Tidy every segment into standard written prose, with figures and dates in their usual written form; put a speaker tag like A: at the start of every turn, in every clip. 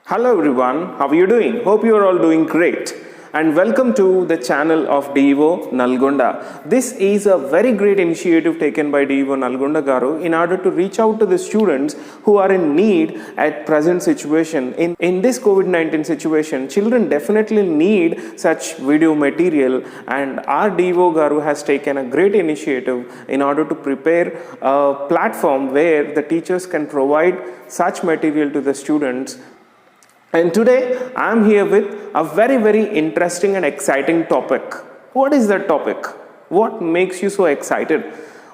A: Hello everyone, how are you doing? Hope you are all doing great. And welcome to the channel of DEO Nalgonda. This is a very great initiative taken by DEO Nalgonda Garu in order to reach out to the students who are in need at present situation. In this COVID-19 situation, children definitely need such video material, and our DEO Garu has taken a great initiative in order to prepare a platform where the teachers can provide such material to the students. And today I am here with a very interesting and exciting topic. What is that topic? What makes you so excited?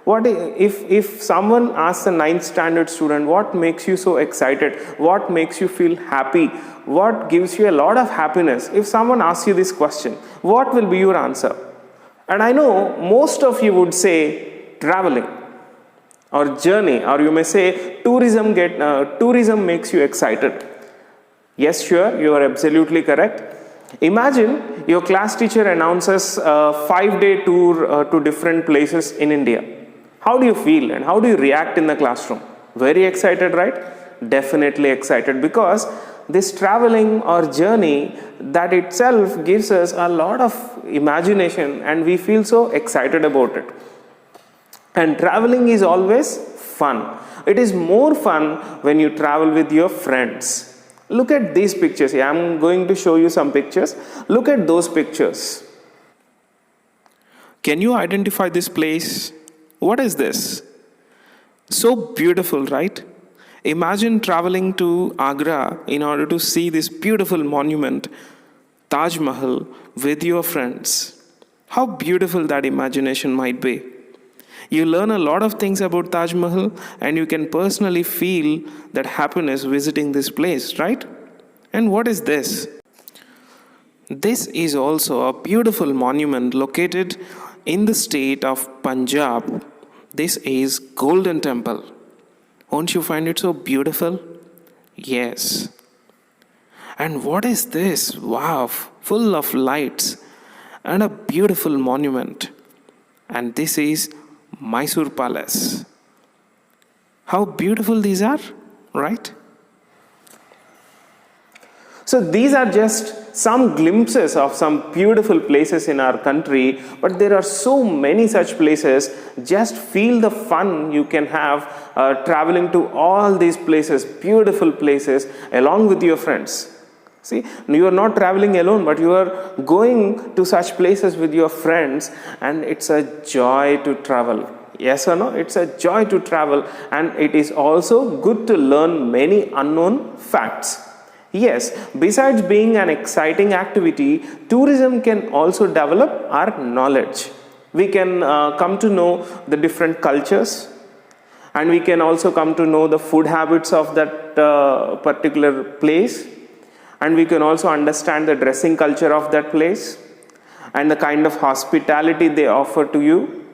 A: What if someone asks a 9th standard student, what makes you so excited? What makes you feel happy? What gives you a lot of happiness? If someone asks you this question, what will be your answer? And I know most of you would say traveling or journey, or you may say tourism makes you excited. Yes, sure, you are absolutely correct. Imagine your class teacher announces a 5-day tour to different places in India. How do you feel and how do you react in the classroom? Very excited, right? Definitely excited, because this traveling or journey, that itself gives us a lot of imagination and we feel so excited about it. And traveling is always fun. It is more fun when you travel with your friends. Look at these pictures here. I'm going to show you some pictures. Look at those pictures. Can you identify this place? What is this? So beautiful, right? Imagine traveling to Agra in order to see this beautiful monument, Taj Mahal, with your friends. How beautiful that imagination might be. You learn a lot of things about Taj Mahal, and you can personally feel that happiness visiting this place, right? And what is this? This is also a beautiful monument located in the state of Punjab. This is Golden Temple. Won't you find it so beautiful? Yes. And what is this? Wow, full of lights and a beautiful monument. And this is Mysore Palace. How beautiful these are, right? So these are just some glimpses of some beautiful places in our country, but there are so many such places. Just feel the fun you can have traveling to all these places, beautiful places, along with your friends. See, you are not traveling alone, but you are going to such places with your friends, and it's a joy to travel. Yes or no? It's a joy to travel, and it is also good to learn many unknown facts. Yes, besides being an exciting activity, tourism can also develop our knowledge. We can come to know the different cultures, and we can also come to know the food habits of that particular place. And we can also understand the dressing culture of that place and the kind of hospitality they offer to you,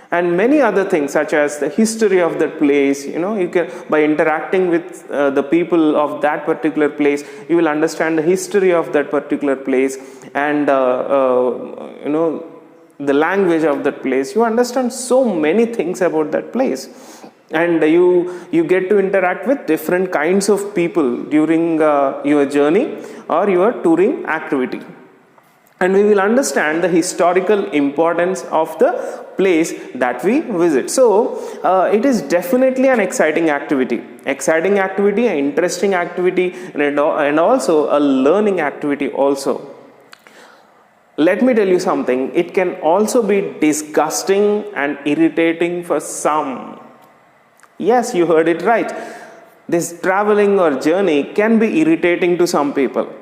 A: and many other things such as the history of that place. You can, by interacting with the people of that particular place, you will understand the history of that particular place, and the language of that place. You understand so many things about that place. And you get to interact with different kinds of people during your journey or your touring activity. And we will understand the historical importance of the place that we visit. So it is definitely an exciting activity, an interesting activity, and also a learning activity also. Let me tell you something, it can also be disgusting and irritating for some. Yes, you heard it right. This traveling or journey can be irritating to some people.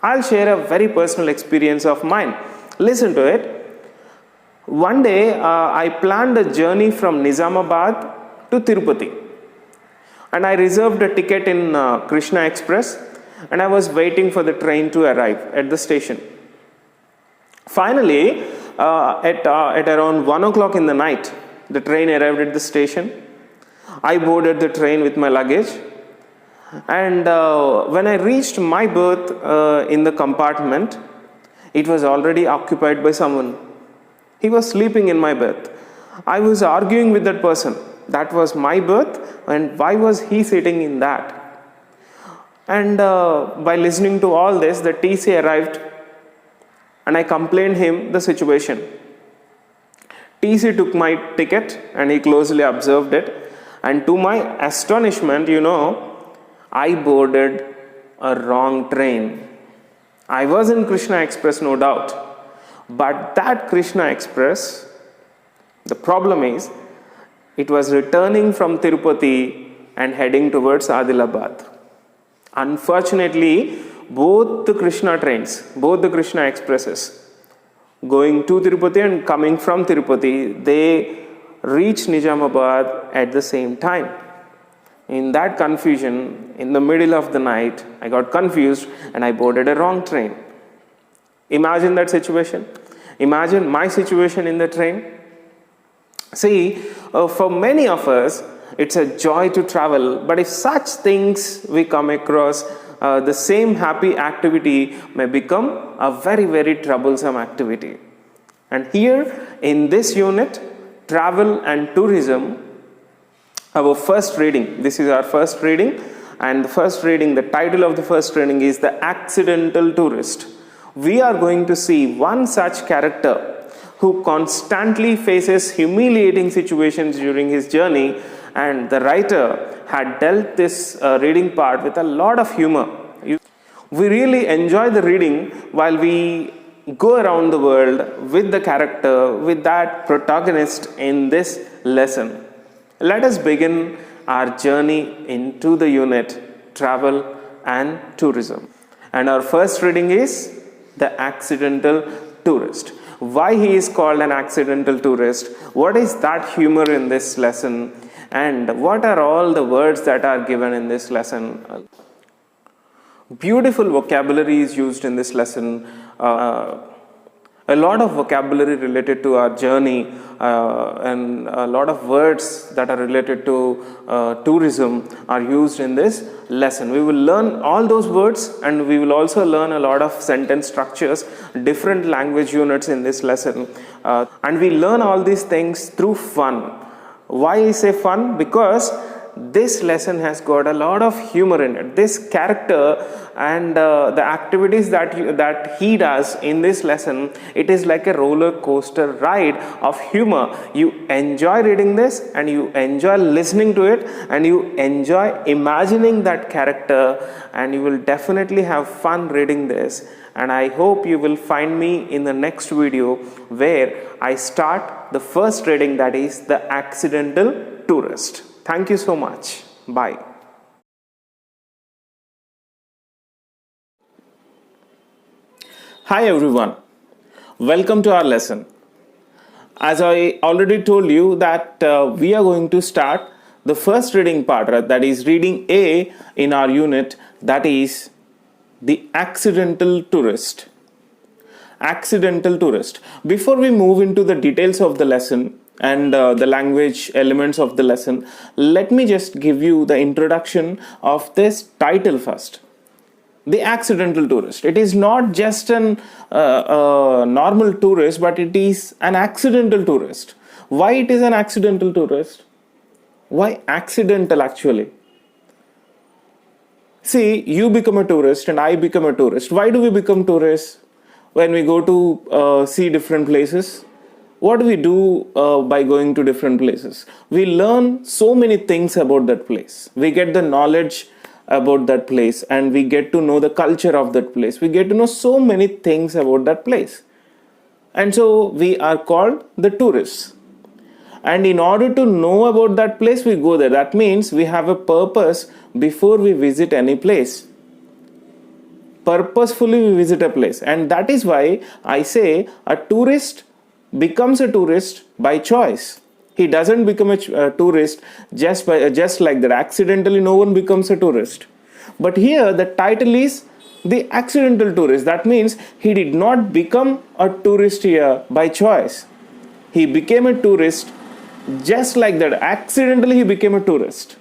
A: I'll share a very personal experience of mine. Listen to it. One day, I planned a journey from Nizamabad to Tirupati. And I reserved a ticket in Krishna Express, and I was waiting for the train to arrive at the station. Finally, at around 1 o'clock in the night, the train arrived at the station. I boarded the train with my luggage, and when I reached my berth in the compartment, it was already occupied by someone. He was sleeping in my berth. I was arguing with that person. That was my berth, and why was he sitting in that? And by listening to all this, the TC arrived and I complained him the situation. TC took my ticket and he closely observed it. And to my astonishment, I boarded a wrong train. I was in Krishna Express, no doubt. But that Krishna Express, the problem is, it was returning from Tirupati and heading towards Adilabad. Unfortunately, both the Krishna trains, both the Krishna Expresses, going to Tirupati and coming from Tirupati, they reached Nizamabad at the same time. In that confusion, in the middle of the night, I got confused and I boarded a wrong train. Imagine that situation. Imagine my situation in the train. See, for many of us, it's a joy to travel, but if such things we come across, the same happy activity may become a very, very troublesome activity. And here in this unit, travel and tourism, our first reading, this is our first reading, and the first reading, the title of the first reading is The Accidental Tourist. We are going to see one such character who constantly faces humiliating situations during his journey, and the writer had dealt this reading part with a lot of humor. We really enjoy the reading while we go around the world with the character, with that protagonist in this lesson. Let us begin our journey into the unit, travel and tourism. And our first reading is The Accidental Tourist. Why he is called an accidental tourist? What is that humor in this lesson? And what are all the words that are given in this lesson? Beautiful vocabulary is used in this lesson. A lot of vocabulary related to our journey and a lot of words that are related to tourism are used in this lesson. We will learn all those words and we will also learn a lot of sentence structures, different language units in this lesson. And we learn all these things through fun. Why I say fun? Because this lesson has got a lot of humor in it. This character and the activities that he does in this lesson, it is like a roller coaster ride of humor. You enjoy reading this and you enjoy listening to it and you enjoy imagining that character, and you will definitely have fun reading this. And I hope you will find me in the next video where I start the first reading, that is The Accidental Tourist. Thank you so much. Bye. Hi everyone. Welcome to our lesson. As I already told you that we are going to start the first reading part, that is reading A in our unit, that is The Accidental Tourist. Accidental Tourist. Before we move into the details of the lesson and the language elements of the lesson, let me just give you the introduction of this title first. The Accidental Tourist. It is not just a normal tourist, but it is an accidental tourist. Why it is an accidental tourist? Why accidental actually? See, you become a tourist and I become a tourist. Why do we become tourists? When we go to see different places, what do we do by going to different places? We learn so many things about that place. We get the knowledge about that place and we get to know the culture of that place. We get to know so many things about that place. And so we are called the tourists. And in order to know about that place, we go there. That means we have a purpose before we visit any place. Purposefully we visit a place, and that is why I say a tourist becomes a tourist by choice. He doesn't become a tourist just like that. Accidentally no one becomes a tourist. But here the title is The Accidental Tourist. That means he did not become a tourist here by choice. He became a tourist just like that. Accidentally he became a tourist.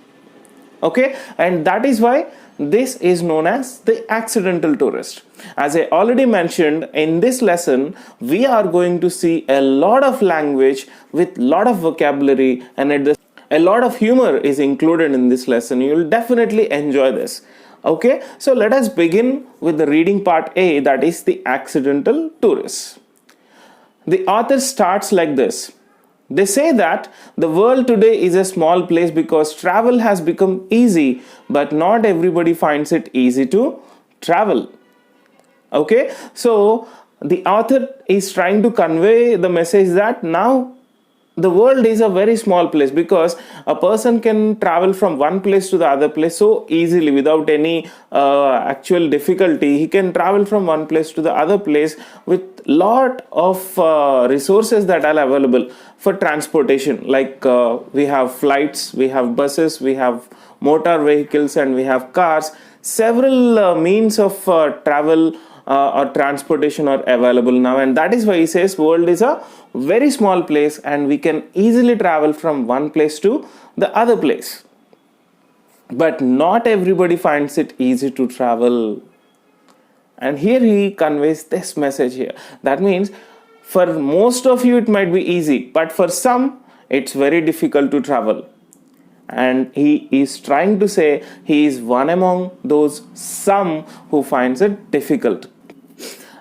A: Okay, and that is why this is known as the accidental tourist. As I already mentioned, in this lesson, we are going to see a lot of language with lot of vocabulary, and a lot of humor is included in this lesson. You will definitely enjoy this. Okay, so let us begin with the reading part A, that is the accidental tourist. The author starts like this. They say that the world today is a small place because travel has become easy, but not everybody finds it easy to travel. Okay, so the author is trying to convey the message that now the world is a very small place, because a person can travel from one place to the other place so easily without any actual difficulty. He can travel from one place to the other place with lot of resources that are available for transportation, like we have flights, we have buses, we have motor vehicles, and we have cars. Several means of travel or transportation are available now, and that is why he says world is a very small place and we can easily travel from one place to the other place, but not everybody finds it easy to travel. And here he conveys this message here. That means for most of you it might be easy, but for some it's very difficult to travel. And he is trying to say he is one among those some who finds it difficult.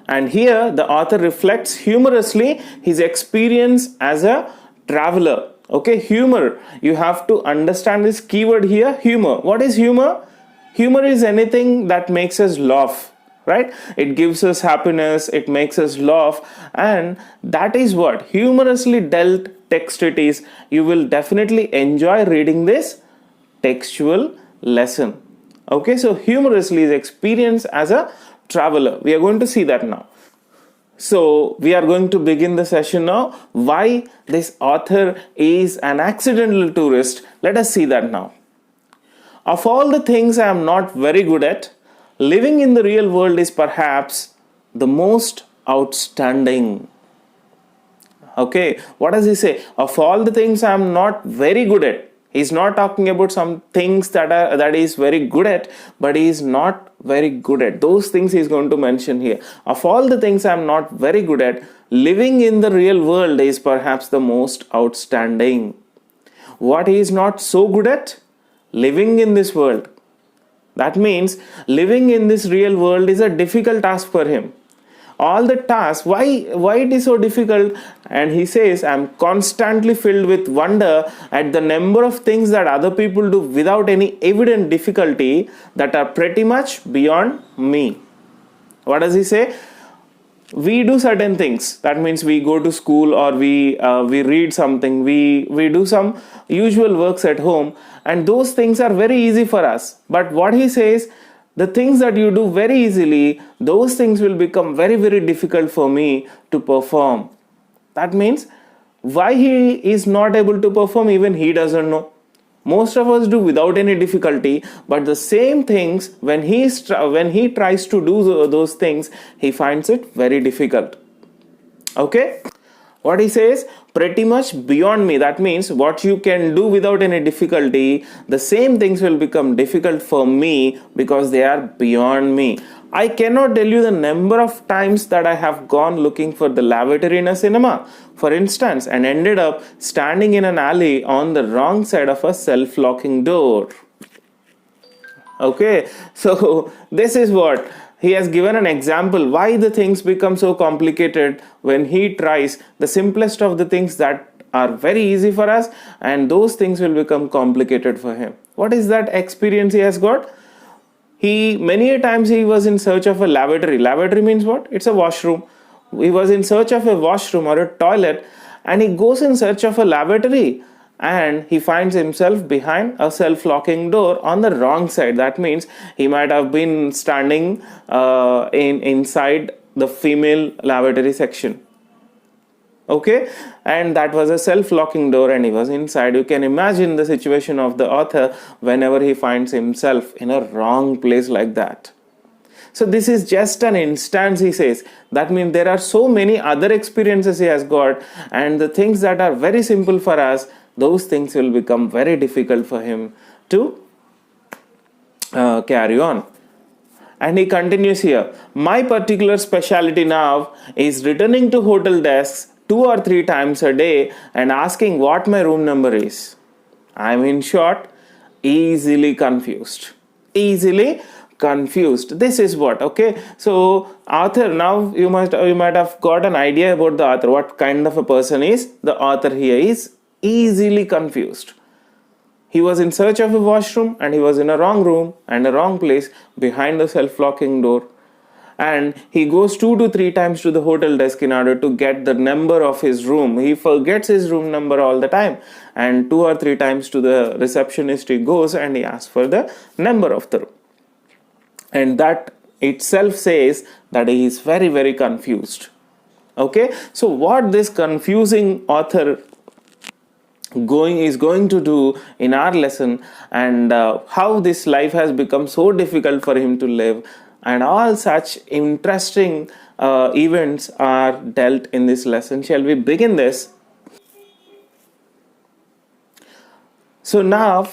A: And here the author reflects humorously his experience as a traveler. Okay, humor. You have to understand this keyword here, humor. What is humor? Humor is anything that makes us laugh, right? It gives us happiness, it makes us laugh, and that is what humorously dealt text it is. You will definitely enjoy reading this textual lesson. Okay, so humorously is experience as a traveler. We are going to see that now. So we are going to begin the session now. Why this author is an accidental tourist? Let us see that now. Of all the things I am not very good at, living in the real world is perhaps the most outstanding. Okay, what does he say? Of all the things I am not very good at. He's not talking about some things that is very good at, but he is not very good at. Those things he's going to mention here. Of all the things I'm not very good at, living in the real world is perhaps the most outstanding. What he is not so good at? Living in this world. That means living in this real world is a difficult task for him. All the tasks, why it is so difficult? And he says, I'm constantly filled with wonder at the number of things that other people do without any evident difficulty that are pretty much beyond me. What does he say? We do certain things. That means we go to school, or we read something, we do some usual works at home, and those things are very easy for us. But what he says, the things that you do very easily, those things will become very, very difficult for me to perform. That means why he is not able to perform, even he doesn't know. Most of us do without any difficulty, but the same things, when he tries to do those things, he finds it very difficult. Okay? What he says, pretty much beyond me. That means what you can do without any difficulty, the same things will become difficult for me because they are beyond me. I cannot tell you the number of times that I have gone looking for the lavatory in a cinema, for instance, and ended up standing in an alley on the wrong side of a self-locking door. Okay, so this is what he has given an example why the things become so complicated when he tries the simplest of the things that are very easy for us, and those things will become complicated for him. What is that experience he has got? Many a times he was in search of a lavatory. Lavatory means what? It's a washroom. He was in search of a washroom or a toilet, and he goes in search of a lavatory, and he finds himself behind a self-locking door on the wrong side. That means he might have been standing inside the female lavatory section. Okay, and that was a self-locking door and he was inside. You can imagine the situation of the author whenever he finds himself in a wrong place like that. So this is just an instance, he says. That means there are so many other experiences he has got, and the things that are very simple for us, those things will become very difficult for him to carry on. And he continues here, my particular specialty now is returning to hotel desks 2 or 3 times a day and asking what my room number is. I am, in short, easily confused. Easily confused. This is what, okay? So author, now you might have got an idea about the author, what kind of a person is the author here. Is easily confused. He was in search of a washroom and he was in a wrong room and a wrong place behind the self-locking door. And he goes 2 to 3 times to the hotel desk in order to get the number of his room. He forgets his room number all the time. And 2 or 3 times to the receptionist he goes and he asks for the number of the room. And that itself says that he is very, very confused. Okay, so what this confusing author is going to do in our lesson, and how this life has become so difficult for him to live, and all such interesting events are dealt in this lesson. Shall we begin this? So now,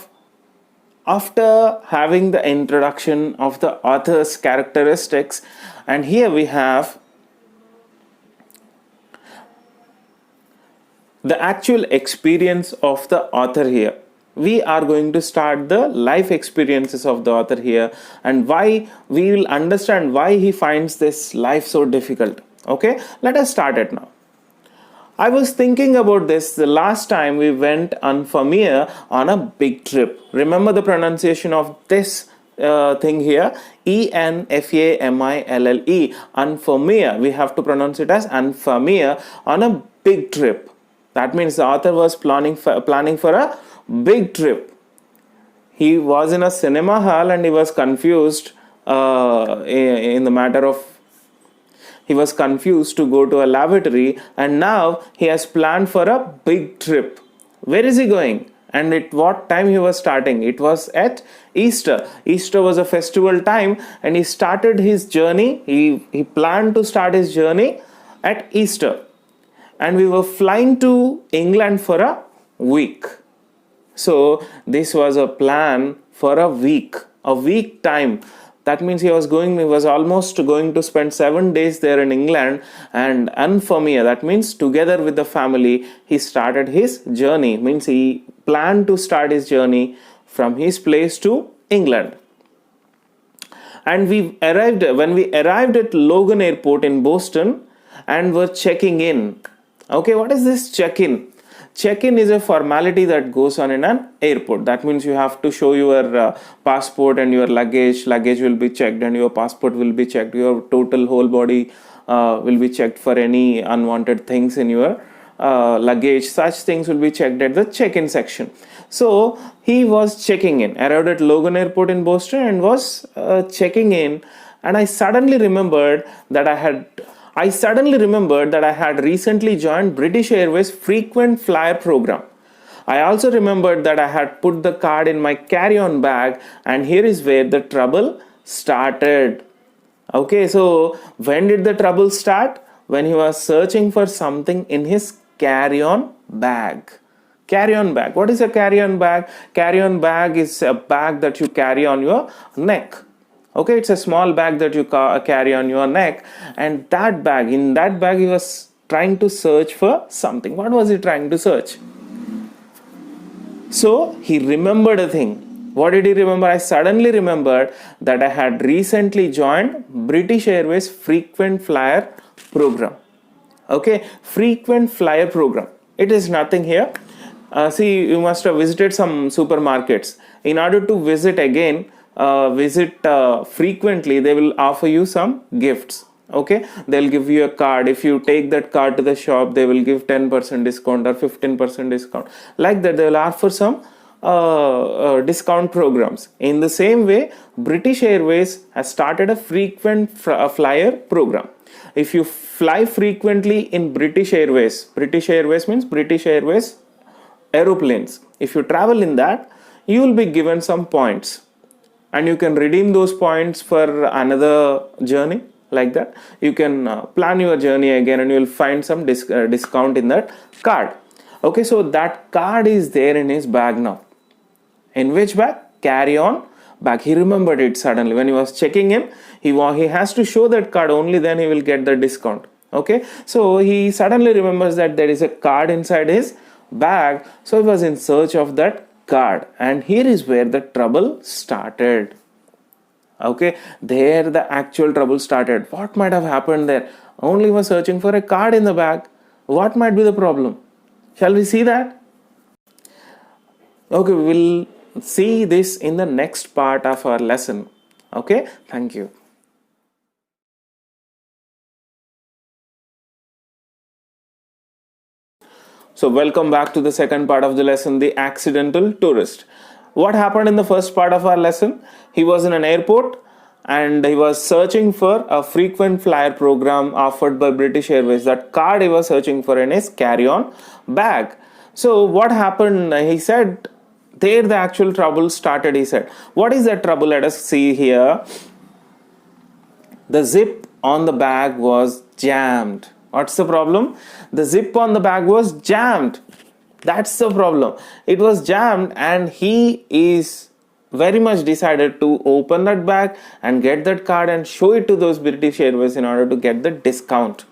A: after having the introduction of the author's characteristics, and here we have the actual experience of the author here. We are going to start the life experiences of the author here, and why we will understand why he finds this life so difficult. Okay, let us start it now. I was thinking about this the last time we went unfamiliar on a big trip. Remember the pronunciation of this thing here, Enfamille, unfamiliar. We have to pronounce it as unfamiliar on a big trip. That means the author was planning for a big trip. He was in a cinema hall and he was confused in the matter of, he was confused to go to a lavatory, and now he has planned for a big trip. Where is he going? And at what time he was starting? It was at Easter. Easter was a festival time, and he started his journey. He planned to start his journey at Easter. And we were flying to England for a week. So this was a plan for a week time. That means he was almost going to spend 7 days there in England, and unfamiliar, that means together with the family, he started his journey. Means he planned to start his journey from his place to England. And when we arrived at Logan Airport in Boston and were checking in. Okay, what is this check-in? Check-in is a formality that goes on in an airport. That means you have to show your passport and your luggage. Luggage will be checked and your passport will be checked. Your total whole body will be checked for any unwanted things in your luggage. Such things will be checked at the check-in section. So he was checking in, arrived at Logan Airport in Boston and was checking in. And I suddenly remembered that I had recently joined British Airways frequent flyer program. I also remembered that I had put the card in my carry-on bag, and here is where the trouble started. Okay, so when did the trouble start? When he was searching for something in his carry-on bag. Carry-on bag. What is a carry-on bag? Carry-on bag is a bag that you carry on your neck. Okay, it's a small bag that you carry on your neck, and in that bag he was trying to search for something. What was he trying to search? So he remembered a thing. What did he remember? I suddenly remembered that I had recently joined British Airways frequent flyer program. Okay, frequent flyer program. It is nothing here. See, you must have visited some supermarkets. In order to visit frequently, they will offer you some gifts. Okay, they'll give you a card. If you take that card to the shop, they will give 10% discount or 15% discount. Like that, they will offer some discount programs. In the same way, British Airways has started a frequent flyer program. If you fly frequently in British Airways means British Airways aeroplanes. If you travel in that, you will be given some points, and you can redeem those points for another journey. Like that, you can plan your journey again, and you will find some discount in that card. Okay, so that card is there in his bag now. In which bag? Carry-on bag. He remembered it suddenly when he was checking in. He has to show that card, only then he will get the discount. Okay, so he suddenly remembers that there is a card inside his bag. So he was in search of that card, and here is where the trouble started. Okay, there the actual trouble started. What might have happened there? Only was searching for a card in the bag. What might be the problem? Shall we see that? Okay, we'll see this in the next part of our lesson. Okay, thank you. So welcome back to the second part of the lesson, the accidental tourist. What happened in the first part of our lesson? He was in an airport and he was searching for a frequent flyer program offered by British Airways. That card he was searching for in his carry-on bag. So what happened? He said, there the actual trouble started, he said. What is that trouble? Let us see here. The zip on the bag was jammed. What's the problem? The zip on the bag was jammed. That's the problem. It was jammed and he is very much decided to open that bag and get that card and show it to those British Airways in order to get the discount.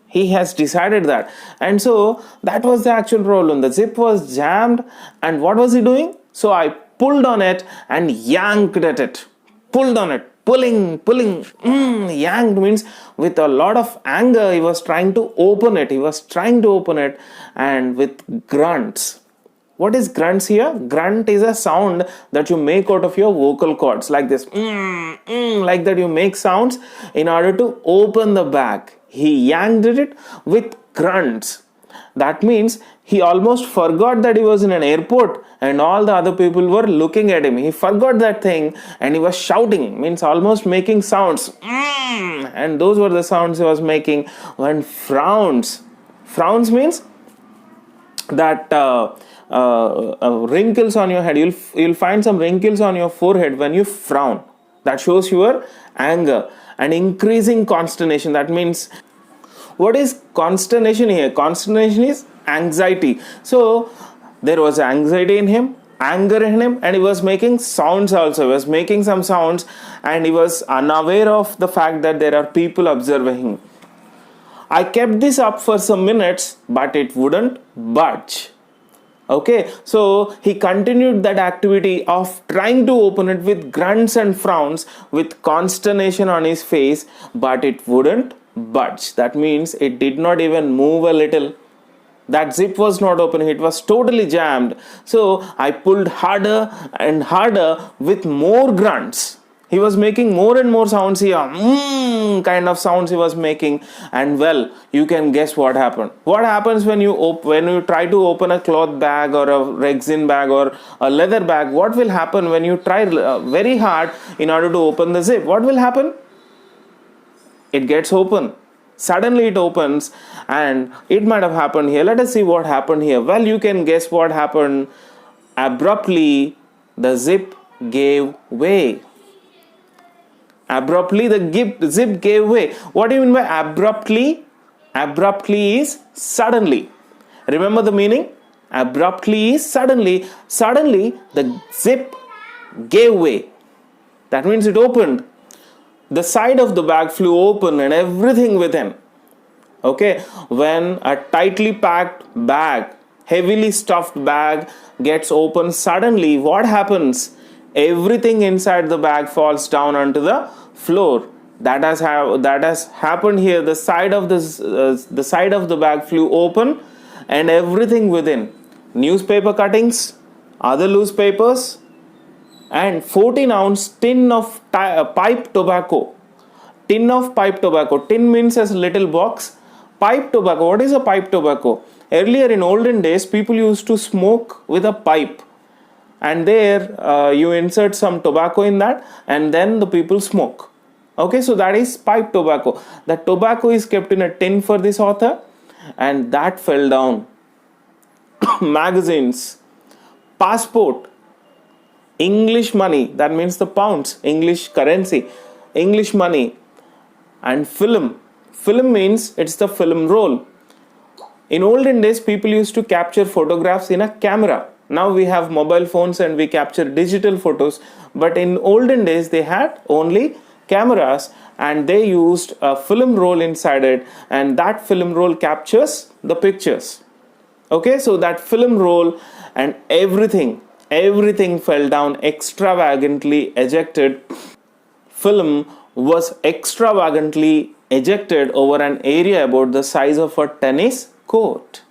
A: He has decided that. And so that was the actual problem. The zip was jammed and what was he doing? So I pulled on it and yanked at it. Pulled on it. Pulling, yanked means with a lot of anger he was trying to open it. He was trying to open it and with grunts. What is grunts here? Grunt is a sound that you make out of your vocal cords like this. Like that you make sounds in order to open the bag. He yanked it with grunts. That means he almost forgot that he was in an airport and all the other people were looking at him. He forgot that thing and he was shouting, means almost making sounds. And those were the sounds he was making when frowns. Frowns means that wrinkles on your head. You'll find some wrinkles on your forehead when you frown. That shows your anger and increasing consternation. That means, what is consternation here? Consternation is anxiety. So there was anxiety in him, anger in him, and he was making sounds also. He was making some sounds and he was unaware of the fact that there are people observing him. I kept this up for some minutes, but it wouldn't budge. Okay, so he continued that activity of trying to open it with grunts and frowns, with consternation on his face, but it wouldn't budge. That means it did not even move a little. That zip was not opening, it was totally jammed. So I pulled harder and harder with more grunts. He was making more and more sounds here, kind of sounds he was making, and well, you can guess what happened. What happens when you try to open a cloth bag or a resin bag or a leather bag? What will happen when you try very hard in order to open the zip? What will happen? It gets open. Suddenly it opens, and it might have happened here. Let us see what happened here. Well, you can guess what happened. Abruptly, the zip gave way. Abruptly, the zip gave way. What do you mean by abruptly? Abruptly is suddenly. Remember the meaning? Abruptly is suddenly. Suddenly, the zip gave way. That means it opened. The side of the bag flew open and everything within. Okay, when a tightly packed bag, heavily stuffed bag gets open suddenly, what happens? Everything inside the bag falls down onto the floor. That has happened here. The side of the bag flew open and everything within, newspaper cuttings, other loose papers, and 14-ounce tin of pipe tobacco. Tin of pipe tobacco. Tin means as little box. Pipe tobacco. What is a pipe tobacco? Earlier in olden days, people used to smoke with a pipe. And there you insert some tobacco in that and then the people smoke. Okay, so that is pipe tobacco. The tobacco is kept in a tin for this author and that fell down. Magazines, passport, English money, that means the pounds, English currency, English money, and film. Film means it's the film roll. In olden days, people used to capture photographs in a camera. Now we have mobile phones and we capture digital photos. But in olden days, they had only cameras and they used a film roll inside it, and that film roll captures the pictures. Okay, so that film roll and everything everything fell down extravagantly ejected. Film was extravagantly ejected over an area about the size of a tennis court.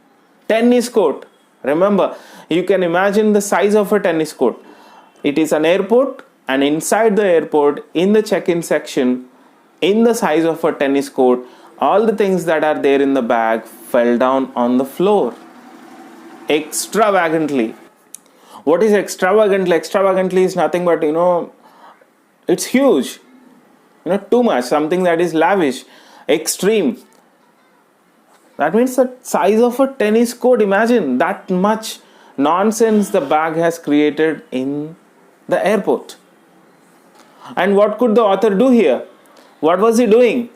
A: Tennis court. Remember, you can imagine the size of a tennis court. It is an airport, and inside the airport, in the check-in section, in the size of a tennis court, all the things that are there in the bag fell down on the floor. Extravagantly. What is extravagantly? Extravagantly is nothing but, it's huge. Too much. Something that is lavish, extreme. That means the size of a tennis court. Imagine that much nonsense the bag has created in the airport. And what could the author do here? What was he doing?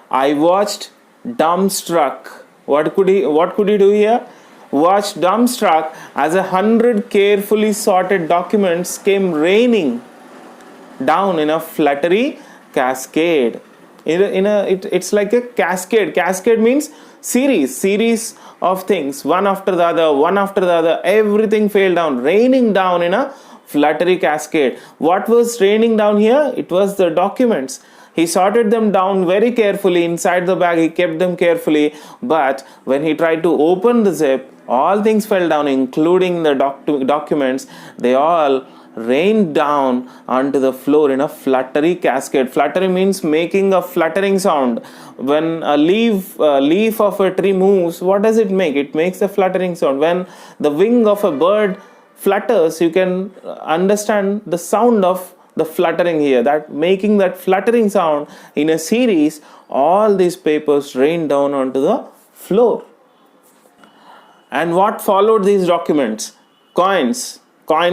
A: I watched dumbstruck. What could he do here? Watched dumbstruck as 100 carefully sorted documents came raining down in a fluttery cascade. It's like a cascade. Cascade means series of things, one after the other. Everything fell down, raining down in a fluttery cascade. What was raining down here? It was the documents. He sorted them down very carefully inside the bag. He kept them carefully, but when he tried to open the zip, all things fell down, including the documents. They all rained down onto the floor in a fluttery cascade. Fluttery means making a fluttering sound. When a leaf of a tree moves, what does it make? It makes a fluttering sound. When the wing of a bird flutters, you can understand the sound of the fluttering here, that making that fluttering sound in a series. All these papers rained down onto the floor. And what followed these documents? Coins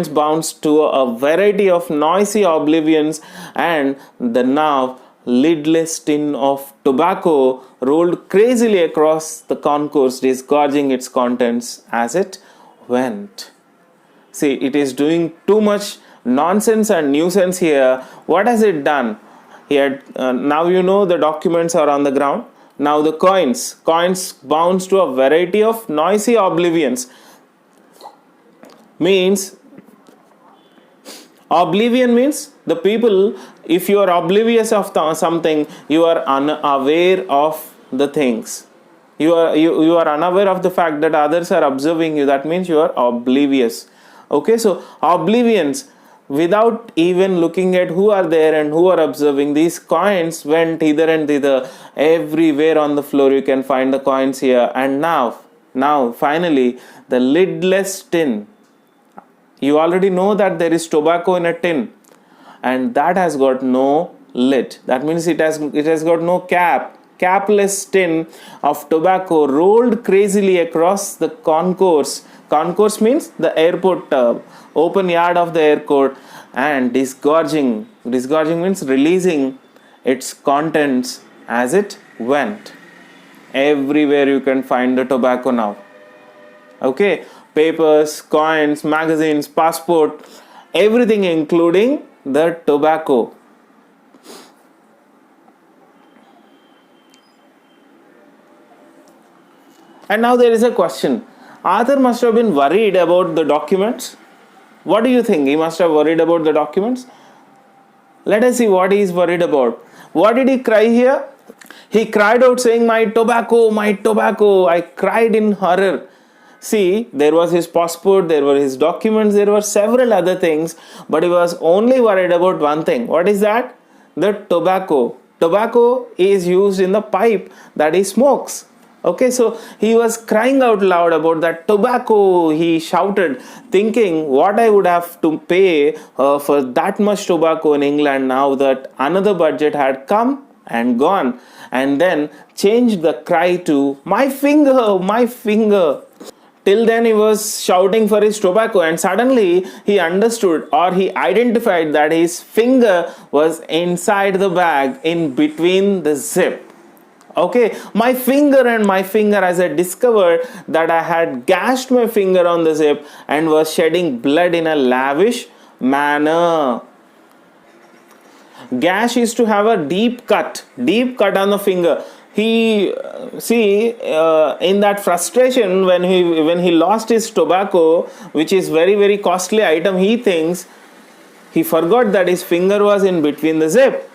A: bounced to a variety of noisy oblivions, and the now lidless tin of tobacco rolled crazily across the concourse, disgorging its contents as it went. See, it is doing too much nonsense and nuisance here. What has it done? Here, now the documents are on the ground. Now the coins bounce to a variety of noisy oblivions. Oblivion means the people, if you are oblivious of something, you are unaware of the things. You are unaware of the fact that others are observing you. That means you are oblivious. Okay, so oblivions, without even looking at who are there and who are observing, these coins went hither and thither. Everywhere on the floor you can find the coins here. And now finally the lidless tin. You already know that there is tobacco in a tin, and that has got no lid. That means it has got no cap. Capless tin of tobacco rolled crazily across the concourse. Concourse means the airport open yard of the airport, and disgorging means releasing its contents as it went. Everywhere you can find the tobacco now. Okay, papers, coins, magazines, passport, everything including the tobacco. And now there is a question. Arthur must have been worried about the documents. What do you think? He must have worried about the documents. Let us see what he is worried about. What did he cry here? He cried out saying, my tobacco, my tobacco. I cried in horror. See, there was his passport, there were his documents, there were several other things, but he was only worried about one thing. What is that? The tobacco. Tobacco is used in the pipe that he smokes. Okay, so he was crying out loud about that tobacco. He shouted, thinking what I would have to pay for that much tobacco in England now that another budget had come and gone, and then changed the cry to, my finger, my finger. Till then he was shouting for his tobacco, and suddenly he understood, or he identified, that his finger was inside the bag in between the zip. Okay, my finger, as I discovered that I had gashed my finger on the zip and was shedding blood in a lavish manner. Gash is to have a deep cut on the finger. he in that frustration, when he lost his tobacco, which is very very costly item, he thinks he forgot that his finger was in between the zip,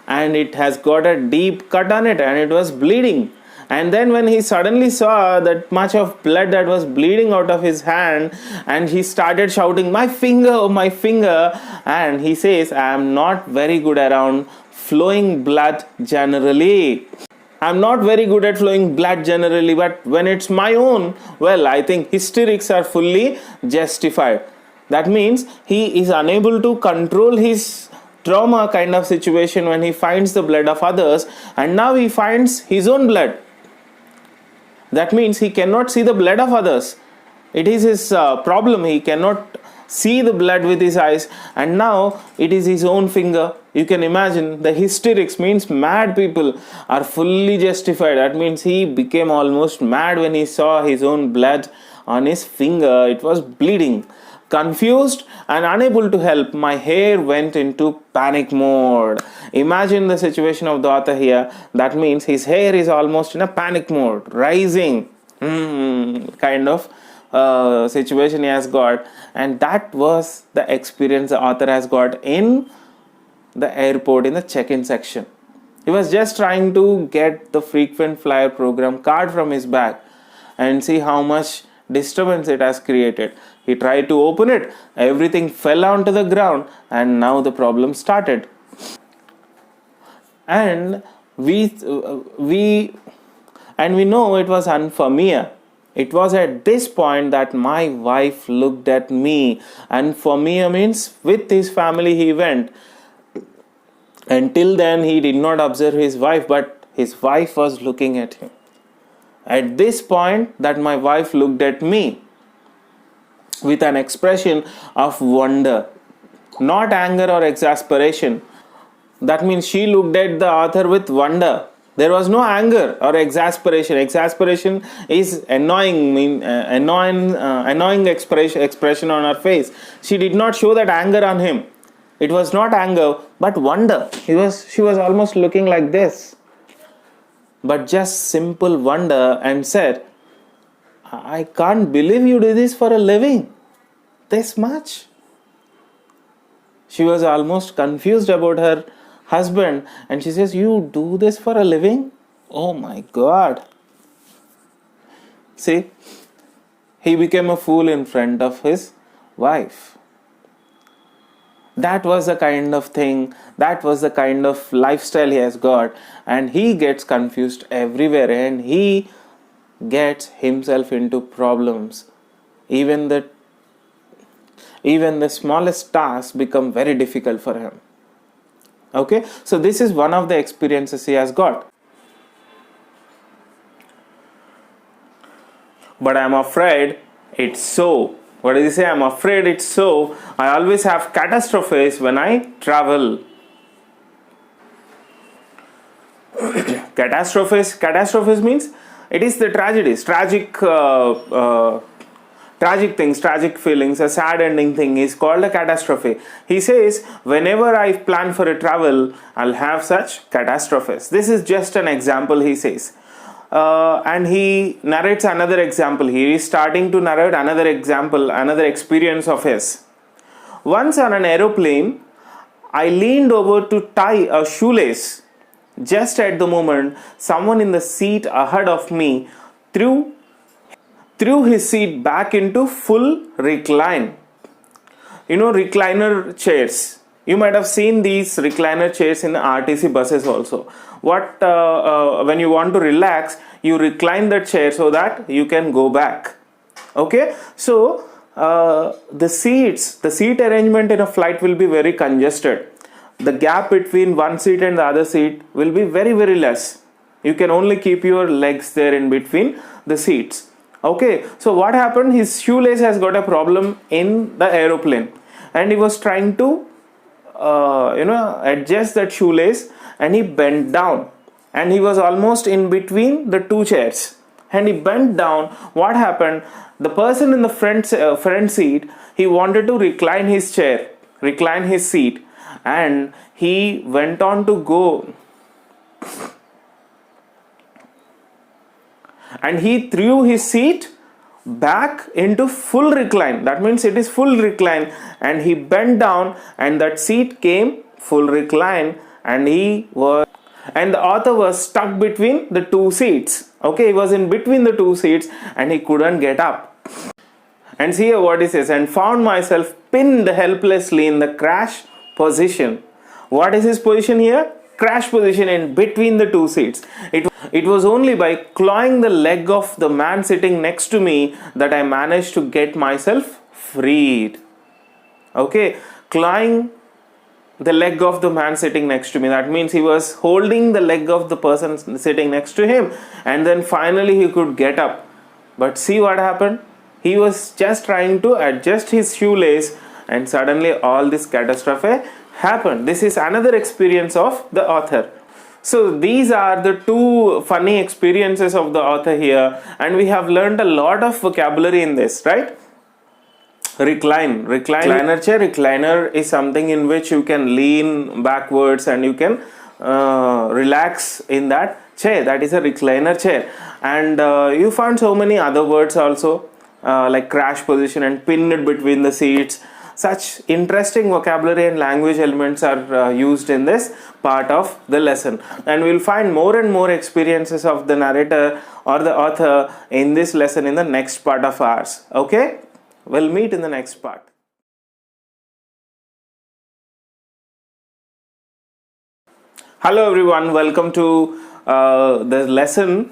A: and it has got a deep cut on it, and it was bleeding. And then when he suddenly saw that much of blood that was bleeding out of his hand, and he started shouting, "My finger, oh my finger!" And he says, "I am not very good around flowing blood generally. I'm not very good at flowing blood generally, but when it's my own, well, I think hysterics are fully justified." That means he is unable to control his trauma kind of situation when he finds the blood of others, and now he finds his own blood. That means he cannot see the blood of others. It is his problem. He cannot see the blood with his eyes, and now it is his own finger. You can imagine the hysterics, means mad people, are fully justified. That means he became almost mad when he saw his own blood on his finger. It was bleeding. Confused and unable to help, my hair went into panic mode. Imagine the situation of the author here. That means his hair is almost in a panic mode, rising kind of situation he has got. And that was the experience the author has got in the airport, in the check-in section. He was just trying to get the frequent flyer program card from his bag and see how much disturbance it has created. He tried to open it, everything fell onto the ground, and now the problem started. And we know it was unfamiliar. It was at this point that my wife looked at me. Unfamiliar means with his family he went. Until then he did not observe his wife, but his wife was looking at him. At this point that my wife looked at me with an expression of wonder, not anger or exasperation. That means she looked at the author with wonder. There was no anger or exasperation. Exasperation is annoying expression on her face. She did not show that anger on him. It was not anger, but wonder. She was almost looking like this, but just simple wonder, and said, "I can't believe you do this for a living. This much?" She was almost confused about her husband, and she says, "You do this for a living? Oh my God." See, he became a fool in front of his wife. That was the kind of thing, that was the kind of lifestyle he has got, and he gets confused everywhere, and he gets himself into problems. Even the smallest tasks become very difficult for him. Okay, so this is one of the experiences he has got. "But I'm afraid it's so." What does he say? "I'm afraid it's so. I always have catastrophes when I travel." Catastrophes means it is the tragedies, tragic things, tragic feelings, a sad ending thing is called a catastrophe. He says, whenever I plan for a travel, I'll have such catastrophes. This is just an example, he says. And he narrates another example. He is starting to narrate another example, another experience of his. "Once on an aeroplane, I leaned over to tie a shoelace. Just at the moment, someone in the seat ahead of me threw his seat back into full recline." You know, recliner chairs. You might have seen these recliner chairs in RTC buses also. When you want to relax, you recline the chair so that you can go back. Okay, so the seat arrangement in a flight will be very congested. The gap between one seat and the other seat will be very very less. You can only keep your legs there in between the seats. Okay, so what happened? His shoelace has got a problem in the aeroplane, and he was trying to adjust that shoelace, and he bent down, and he was almost in between the two chairs, and he bent down. What happened? The person in the front seat, he wanted to recline his seat, and he went on to go and he threw his seat back into full recline. That means it is full recline, and he bent down and that seat came full recline, and the author was stuck between the two seats. Okay, he was in between the two seats and he couldn't get up. And see here what he says, and found myself pinned helplessly in the crash position. What is his position here? Crash position in between the two seats. It was only by clawing the leg of the man sitting next to me that I managed to get myself freed. Okay, clawing the leg of the man sitting next to me. That means he was holding the leg of the person sitting next to him, and then finally he could get up. But see what happened? He was just trying to adjust his shoelace, and suddenly all this catastrophe happened. This is another experience of the author. So these are the two funny experiences of the author here, and we have learned a lot of vocabulary in this, right? Recliner chair. Recliner is something in which you can lean backwards and you can relax in that chair. That is a recliner chair. And you found so many other words also, like crash position and pinned between the seats. Such interesting vocabulary and language elements are used in this part of the lesson, and we'll find more and more experiences of the narrator or the author in this lesson in the next part of ours. Okay, we'll meet in the next part. Hello everyone, welcome to the lesson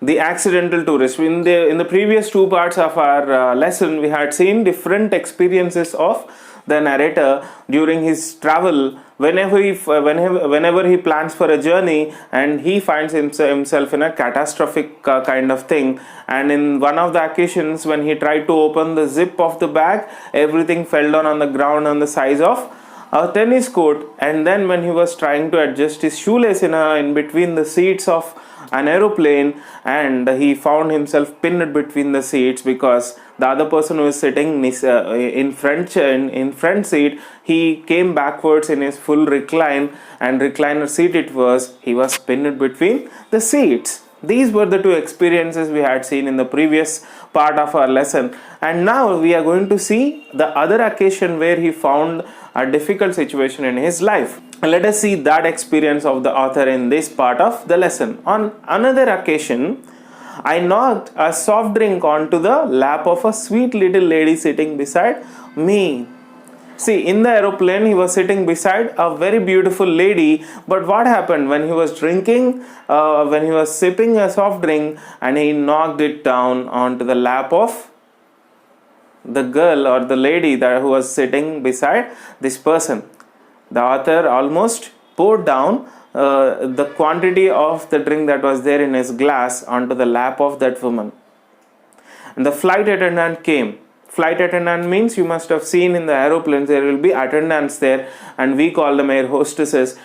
A: The Accidental Tourist. In the previous two parts of our lesson, we had seen different experiences of the narrator during his travel. Whenever he plans for a journey and he finds himself in a catastrophic kind of thing, and in one of the occasions when he tried to open the zip of the bag, everything fell down on the ground on the size of a tennis court. And then when he was trying to adjust his shoelace in between the seats of an aeroplane, and he found himself pinned between the seats because the other person who was sitting in front seat, he came backwards in his full recline, and recliner seat it was, he was pinned between the seats. These were the two experiences we had seen in the previous part of our lesson, and now we are going to see the other occasion where he found a difficult situation in his life. Let us see that experience of the author in this part of the lesson. On another occasion, I knocked a soft drink onto the lap of a sweet little lady sitting beside me. See, in the aeroplane, he was sitting beside a very beautiful lady, but what happened when he was drinking, when he was sipping a soft drink, and he knocked it down onto the lap of the girl or the lady who was sitting beside this person. The author almost poured down the quantity of the drink that was there in his glass onto the lap of that woman. And the flight attendant came. Flight attendant means, you must have seen in the aeroplanes there will be attendants there, and we call them air hostesses.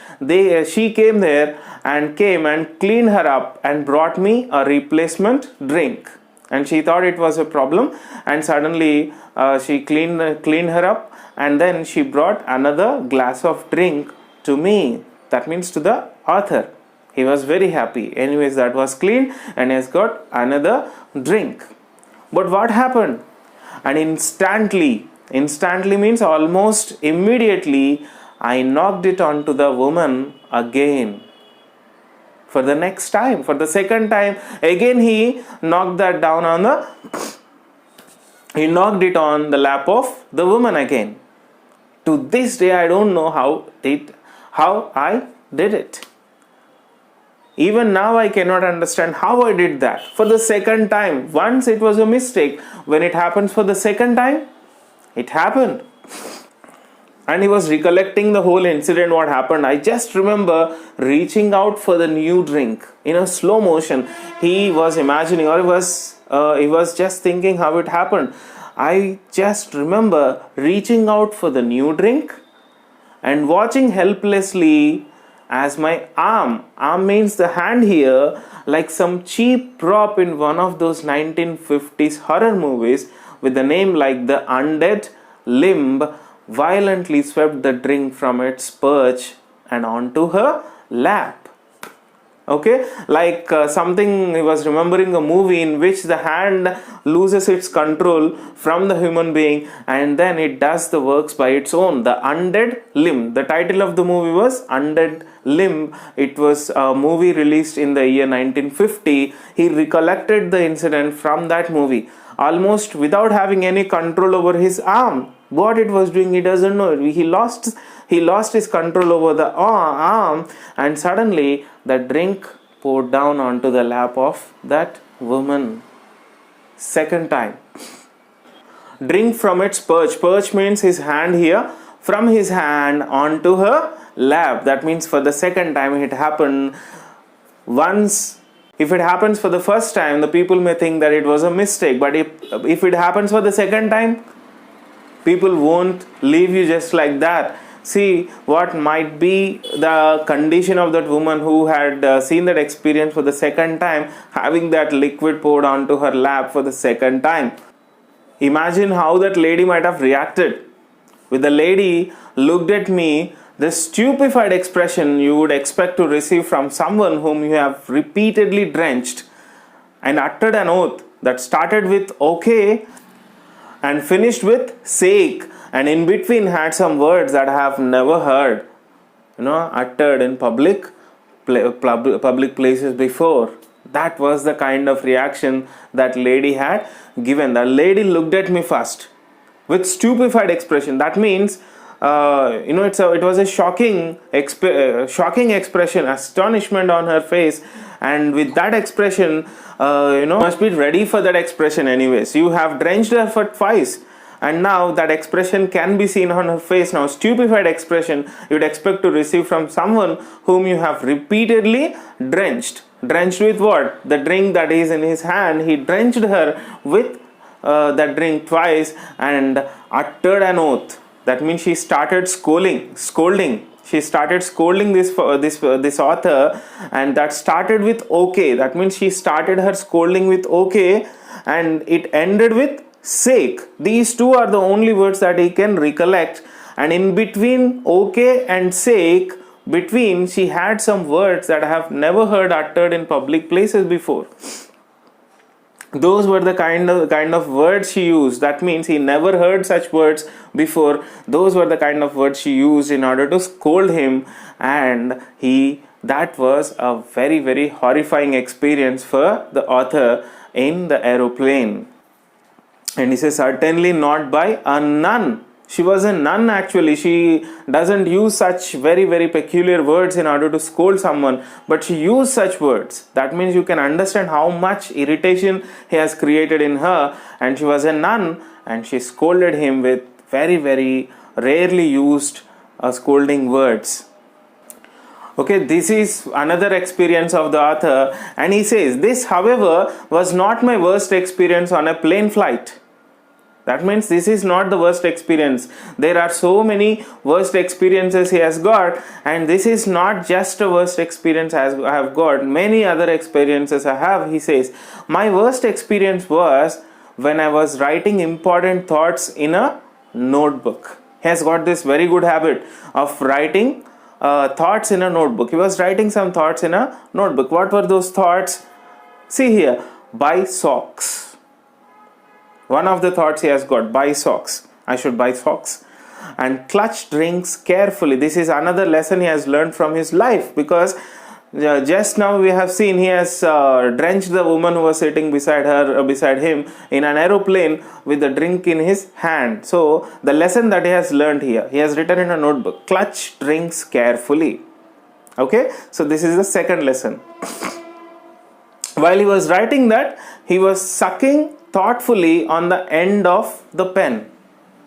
A: She came there and cleaned her up and brought me a replacement drink. And she thought it was a problem, and suddenly she cleaned her up, and then she brought another glass of drink to me. That means to the author. He was very happy. Anyways, that was cleaned and he has got another drink. But what happened? And instantly means almost immediately, I knocked it onto the woman again. For the next time, for the second time, again he knocked that down he knocked it on the lap of the woman again. To this day, I don't know how I did it. Even now, I cannot understand how I did that. For the second time, once it was a mistake. When it happens for the second time, it happened. And he was recollecting the whole incident, what happened. I just remember reaching out for the new drink in a slow motion. He was imagining, or he was just thinking how it happened. I just remember reaching out for the new drink and watching helplessly as my arm means the hand here, like some cheap prop in one of those 1950s horror movies with a name like the Undead Limb, violently swept the drink from its perch and onto her lap. Okay, like something, he was remembering a movie in which the hand loses its control from the human being and then it does the works by its own. The Undead Limb. The title of the movie was Undead Limb. It was a movie released in the year 1950. He recollected the incident from that movie almost without having any control over his arm. What it was doing, he doesn't know. He lost his control over the arm, and suddenly the drink poured down onto the lap of that woman. Second time. Drink from its perch. Perch means his hand here. From his hand onto her lap. That means for the second time it happened. Once, if it happens for the first time, the people may think that it was a mistake. But if it happens for the second time, people won't leave you just like that. See what might be the condition of that woman who had seen that experience for the second time, having that liquid poured onto her lap for the second time. Imagine how that lady might have reacted. With the lady looked at me, the stupefied expression you would expect to receive from someone whom you have repeatedly drenched, and uttered an oath that started with okay and finished with sake, and in between had some words that I have never heard, uttered in public places before. That was the kind of reaction that lady had given. The lady looked at me first with stupefied expression. That means it was a shocking expression, astonishment on her face, and with that expression, must be ready for that expression anyways. You have drenched her for twice, and now that expression can be seen on her face. Now, stupefied expression you'd expect to receive from someone whom you have repeatedly drenched. Drenched with what? The drink that is in his hand. He drenched her with that drink twice and uttered an oath. That means she started scolding. She started scolding this author, and that started with okay. That means she started her scolding with okay, and it ended with sake. These two are the only words that he can recollect, and in between okay and sake, between she had some words that I have never heard uttered in public places before. Those were the kind of words she used. That means he never heard such words before. Those were the kind of words she used in order to scold him, and that was a very, very horrifying experience for the author in the aeroplane. And he says, certainly not by a nun. She was a nun actually. She doesn't use such very, very peculiar words in order to scold someone, but she used such words. That means you can understand how much irritation he has created in her. And she was a nun, and she scolded him with very, very rarely used scolding words. Okay, this is another experience of the author, and he says, this, however, was not my worst experience on a plane flight. That means this is not the worst experience. There are so many worst experiences he has got, and this is not just a worst experience as I have got. Many other experiences I have. He says, my worst experience was when I was writing important thoughts in a notebook. He has got this very good habit of writing thoughts in a notebook. He was writing some thoughts in a notebook. What were those thoughts? See here, buy socks. One of the thoughts he has got, buy socks. I should buy socks. And clutch drinks carefully. This is another lesson he has learned from his life, because just now we have seen he has drenched the woman who was sitting beside him in an aeroplane with the drink in his hand. So the lesson that he has learned here, he has written in a notebook, clutch drinks carefully. Okay, so this is the second lesson. While he was writing that, he was sucking thoughtfully on the end of the pen.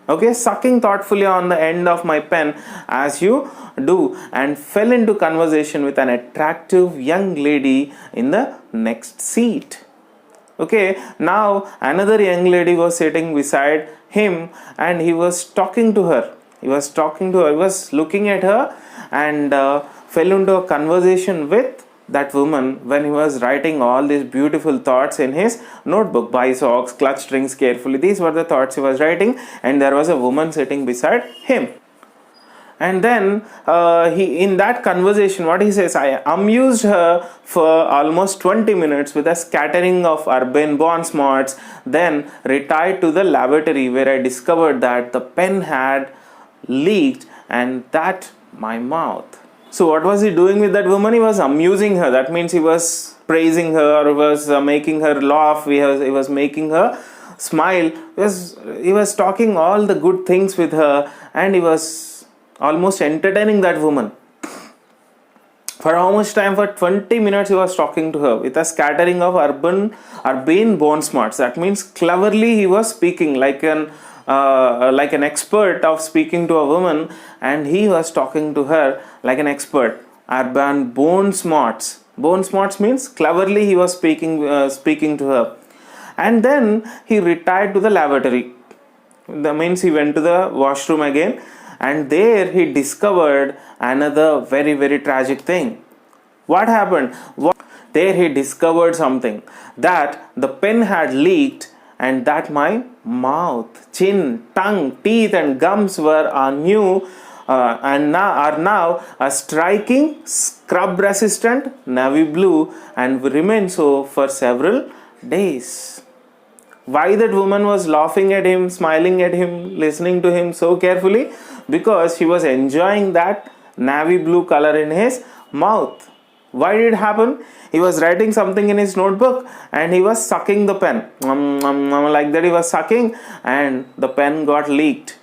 A: Okay, sucking thoughtfully on the end of my pen as you do, and fell into conversation with an attractive young lady in the next seat. Okay, now another young lady was sitting beside him, and he was talking to her. He was looking at her, and fell into a conversation with that woman when he was writing all these beautiful thoughts in his notebook. Buy socks, clutch drinks carefully. These were the thoughts he was writing, and there was a woman sitting beside him. And then he, in that conversation, what he says, I amused her for almost 20 minutes with a scattering of urban bond smarts, then retired to the laboratory where I discovered that the pen had leaked and that my mouth. So what was he doing with that woman? He was amusing her. That means he was praising her, or was making her laugh. He was making her smile. He was talking all the good things with her, and he was almost entertaining that woman. For how much time? For 20 minutes he was talking to her with a scattering of urbane bone smarts. That means cleverly he was speaking like an expert of speaking to a woman, and he was talking to her like an expert. Urban bone smarts. Bone smarts means cleverly he was speaking to her. And then he retired to the lavatory. That means he went to the washroom again, and there he discovered another very, very tragic thing. What happened? There he discovered something, that the pen had leaked and that my mouth, chin, tongue, teeth and gums were new and are now a striking scrub resistant navy blue and will remain so for several days. Why that woman was laughing at him, smiling at him, listening to him so carefully? Because she was enjoying that navy blue color in his mouth. Why did it happen? He was writing something in his notebook and he was sucking the pen. Like that he was sucking, and the pen got leaked.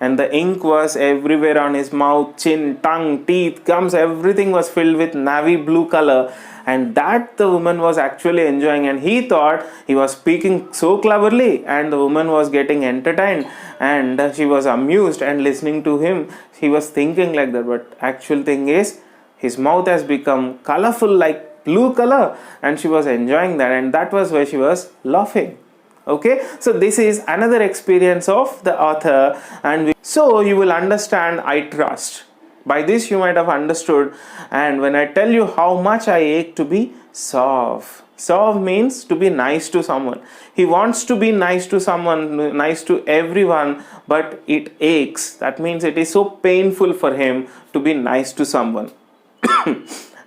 A: And the ink was everywhere on his mouth, chin, tongue, teeth, gums, everything was filled with navy blue color. And that the woman was actually enjoying, and he thought he was speaking so cleverly, and the woman was getting entertained and she was amused and listening to him. He was thinking like that, but actual thing is his mouth has become colorful like blue color, and she was enjoying that, and that was why she was laughing. Okay, so this is another experience of the author, and so you will understand I trust. By this you might have understood, and when I tell you how much I ache to be Sov. Sov means to be nice to someone. He wants to be nice to someone, nice to everyone, but it aches. That means it is so painful for him to be nice to someone.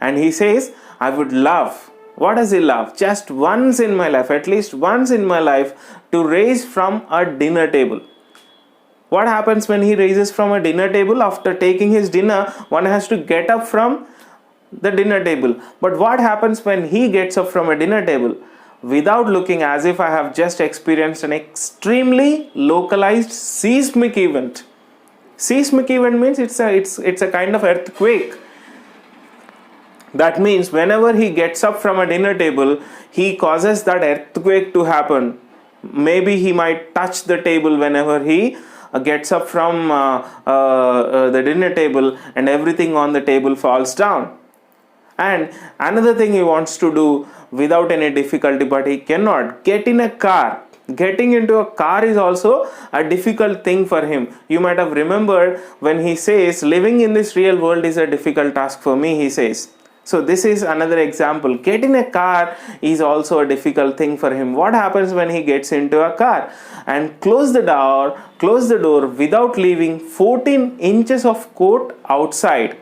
A: And he says, I would love, what does he love? Just once in my life, at least once in my life, to raise from a dinner table. What happens when he raises from a dinner table? After taking his dinner, one has to get up from the dinner table. But what happens when he gets up from a dinner table? Without looking, as if I have just experienced an extremely localized seismic event. Seismic event means it's a kind of earthquake. That means whenever he gets up from a dinner table, he causes that earthquake to happen. Maybe he might touch the table whenever he gets up from the dinner table, and everything on the table falls down. And another thing he wants to do without any difficulty, but he cannot, get in a car. Getting into a car is also a difficult thing for him. You might have remembered when he says, living in this real world is a difficult task for me, he says. So this is another example. Getting a car is also a difficult thing for him. What happens when he gets into a car? And close the door without leaving 14 inches of coat outside.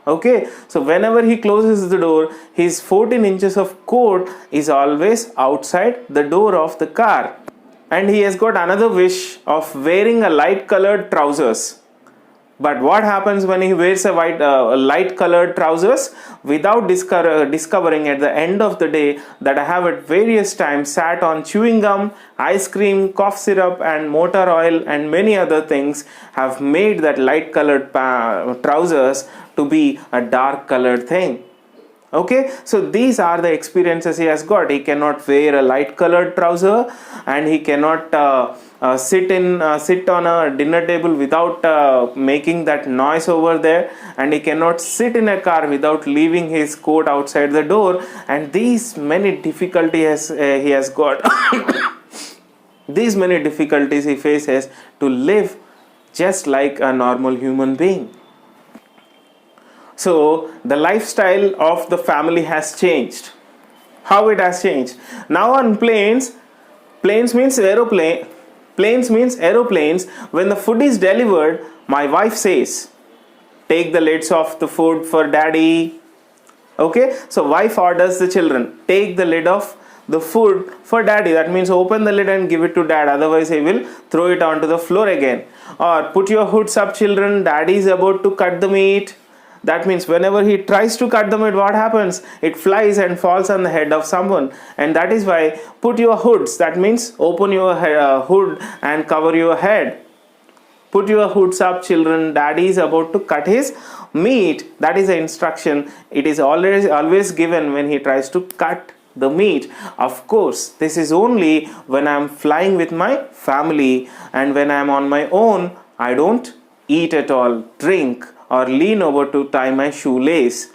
A: Okay, so whenever he closes the door, his 14 inches of coat is always outside the door of the car. And he has got another wish of wearing a light colored trousers. But what happens when he wears a light colored trousers? Without discovering at the end of the day that I have at various times sat on chewing gum, ice cream, cough syrup and motor oil and many other things have made that light colored trousers to be a dark colored thing. Okay, so these are the experiences he has got. He cannot wear a light colored trouser, and he cannot sit on a dinner table without making that noise over there, and he cannot sit in a car without leaving his coat outside the door. And these many difficulties he has got. These many difficulties he faces to live just like a normal human being. So the lifestyle of the family has changed. How it has changed? Now on planes means aeroplane. Planes means aeroplanes. When the food is delivered, my wife says, take the lids off the food for daddy. Okay, so wife orders the children, take the lid off the food for daddy. That means open the lid and give it to dad, otherwise he will throw it onto the floor again. Or put your hoods up children, daddy is about to cut the meat. That means whenever he tries to cut the meat, what happens? It flies and falls on the head of someone. And that is why put your hoods, that means open your hood and cover your head. Put your hoods up children, daddy is about to cut his meat. That is the instruction. It is always given when he tries to cut the meat. Of course, this is only when I am flying with my family, and when I am on my own, I don't eat at all, drink, or lean over to tie my shoelace.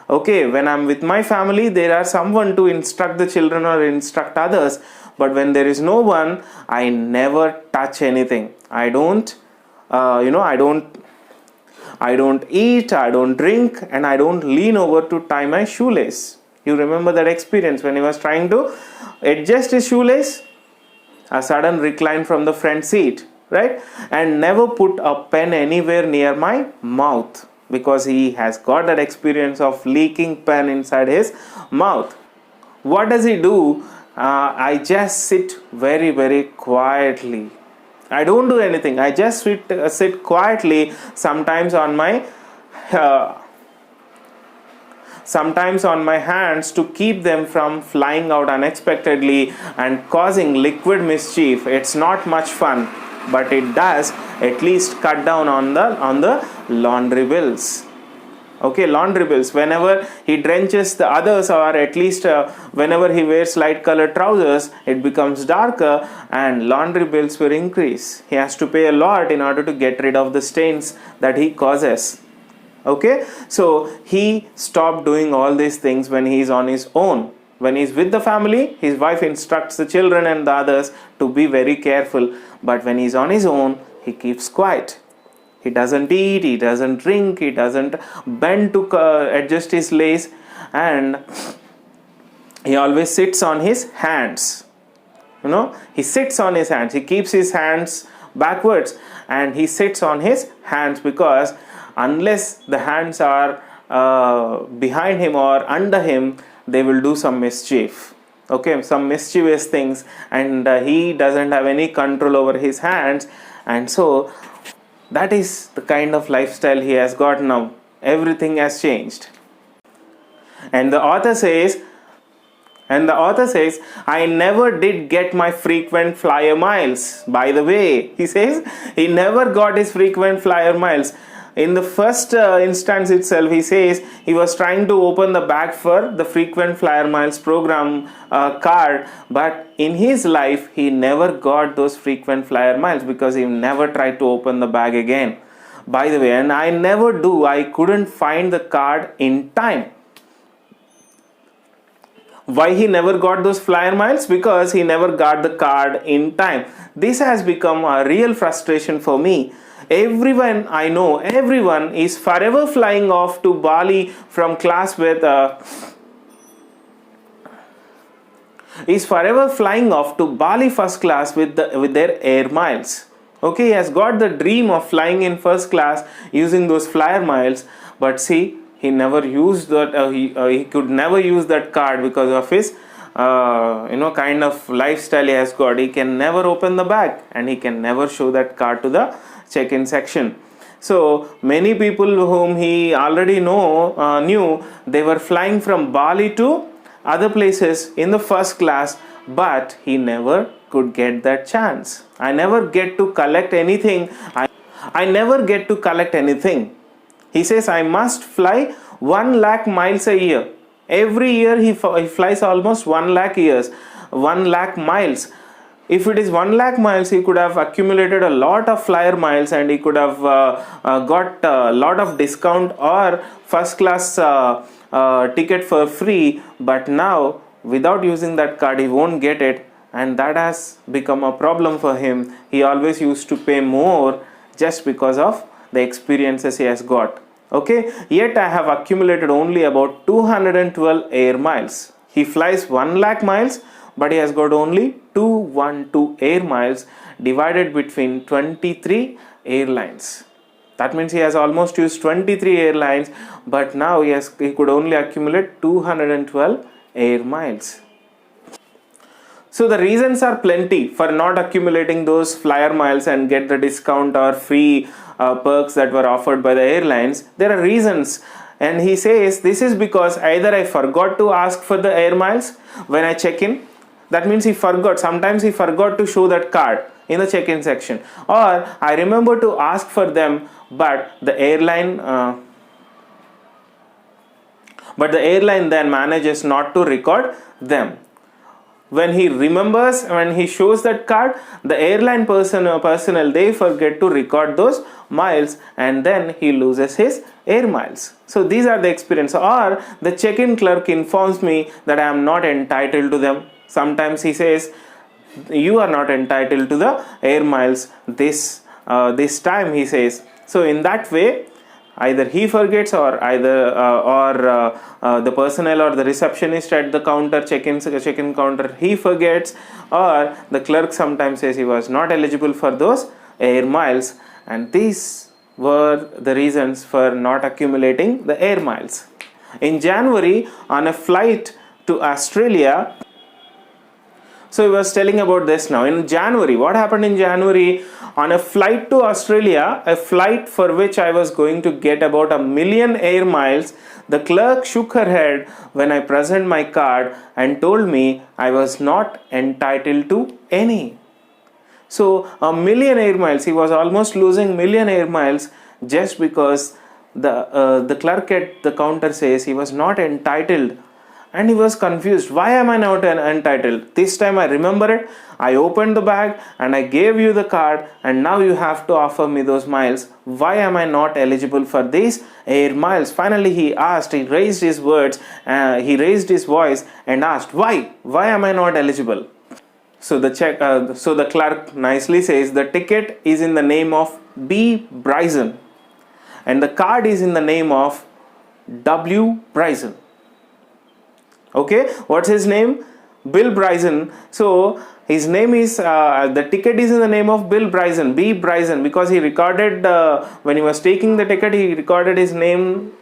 A: Okay, when I'm with my family, there are someone to instruct the children or instruct others. But when there is no one, I never touch anything. I don't eat, I don't drink, and I don't lean over to tie my shoelace. You remember that experience when he was trying to adjust his shoelace? A sudden recline from the front seat, right? And never put a pen anywhere near my mouth, because he has got that experience of leaking pen inside his mouth. What does he do? I just sit very, very quietly. I don't do anything. I just sit quietly, sometimes on my hands, to keep them from flying out unexpectedly and causing liquid mischief. It's not much fun, but it does at least cut down on the laundry bills. Okay, laundry bills. Whenever he drenches the others, or at least whenever he wears light colored trousers, it becomes darker and laundry bills will increase. He has to pay a lot in order to get rid of the stains that he causes. Okay, so he stopped doing all these things when he is on his own. When he is with the family, his wife instructs the children and the others to be very careful. But when he is on his own, he keeps quiet. He doesn't eat, he doesn't drink, he doesn't bend to adjust his lace, and he always sits on his hands. He sits on his hands. He keeps his hands backwards and he sits on his hands, because unless the hands are behind him or under him, they will do some mischief. Okay, some mischievous things, and he doesn't have any control over his hands, and so that is the kind of lifestyle he has got now. Everything has changed. And the author says, I never did get my frequent flyer miles. By the way, he says he never got his frequent flyer miles. In the first instance itself, he says he was trying to open the bag for the frequent flyer miles program card, but in his life he never got those frequent flyer miles because he never tried to open the bag again. By the way, and I couldn't find the card in time. Why he never got those flyer miles? Because he never got the card in time. This has become a real frustration for me. Everyone I know, everyone is forever flying off to Bali from class with first class with their air miles. Okay, he has got the dream of flying in first class using those flyer miles, but see, he never used that. He could never use that card because of his kind of lifestyle he has got. He can never open the bag and he can never show that card to the check-in section. So many people whom he already knew, they were flying from Bali to other places in the first class, but he never could get that chance. I never get to collect anything. I never get to collect anything. He says I must fly 1 lakh miles a year. Every year he flies almost 1 lakh miles. If it is 1 lakh miles, he could have accumulated a lot of flyer miles and he could have got a lot of discount or first class ticket for free. But now, without using that card, he won't get it, and that has become a problem for him. He always used to pay more just because of the experiences he has got. Okay, yet I have accumulated only about 212 air miles. He flies 1 lakh miles, but he has got only 212 air miles divided between 23 airlines. That means he has almost used 23 airlines, but now he could only accumulate 212 air miles. So the reasons are plenty for not accumulating those flyer miles and get the discount or free perks that were offered by the airlines. There are reasons, and he says this is because either I forgot to ask for the air miles when I check in. That means sometimes he forgot to show that card in the check-in section, or I remember to ask for them, but the airline then manages not to record them. When he remembers, when he shows that card, the airline personnel, they forget to record those miles, and then he loses his air miles. So these are the experience. Or the check-in clerk informs me that I am not entitled to them. Sometimes he says, you are not entitled to the air miles this time, he says. So in that way, either he forgets, or the personnel or the receptionist at the counter, check-in counter, he forgets, or the clerk sometimes says he was not eligible for those air miles, and these were the reasons for not accumulating the air miles. In January, on a flight to Australia, so he was telling about this now. In January, what happened in January? On a flight to Australia, a flight for which I was going to get about 1 million air miles, the clerk shook her head when I presented my card and told me I was not entitled to any. So 1 million air miles, he was almost losing 1 million air miles just because the clerk at the counter says he was not entitled. And he was confused. Why am I not entitled? This time I remember it. I opened the bag and I gave you the card, and now you have to offer me those miles. Why am I not eligible for these air miles? Finally he raised his voice and asked, why? Why am I not eligible? So the clerk nicely says, the ticket is in the name of B. Bryson and the card is in the name of W. Bryson. Okay, what's his name? Bill Bryson. So his name is, the ticket is in the name of Bill Bryson, B. Bryson, because he recorded, when he was taking the ticket, he recorded his name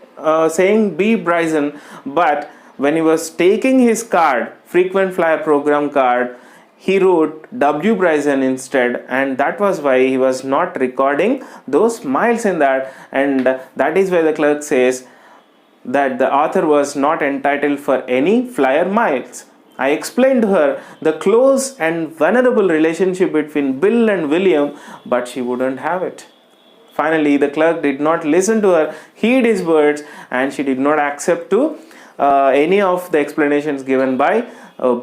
A: saying B. Bryson, but when he was taking his card, frequent flyer program card, he wrote W. Bryson instead, and that was why he was not recording those miles in that, and that is why the clerk says that the author was not entitled for any flyer miles. I explained to her the close and vulnerable relationship between Bill and William, but she wouldn't have it. Finally, the clerk did not listen to her, heed his words, and she did not accept to any of the explanations given by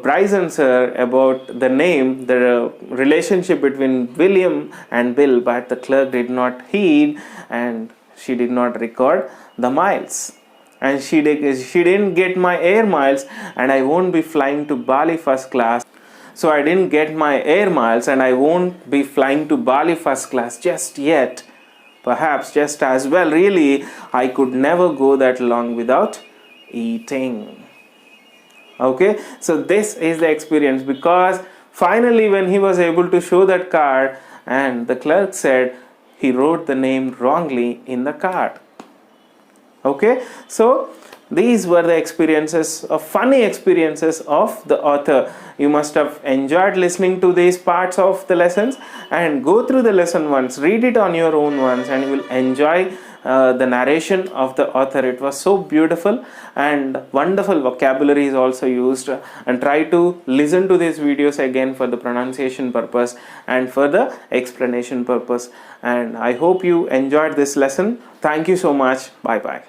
A: Bryson sir about the name, the relationship between William and Bill, but the clerk did not heed and she did not record the miles. And she didn't get my air miles, and I won't be flying to Bali first class. So I didn't get my air miles, and I won't be flying to Bali first class just yet. Perhaps just as well, really, I could never go that long without eating. Okay, so this is the experience, because finally when he was able to show that card, and the clerk said he wrote the name wrongly in the card. Okay, so these were the experiences, funny experiences of the author. You must have enjoyed listening to these parts of the lessons, and go through the lesson once, read it on your own once, and you will enjoy the narration of the author. It was so beautiful, and wonderful vocabulary is also used, and try to listen to these videos again for the pronunciation purpose and for the explanation purpose. And I hope you enjoyed this lesson. Thank you so much. Bye bye.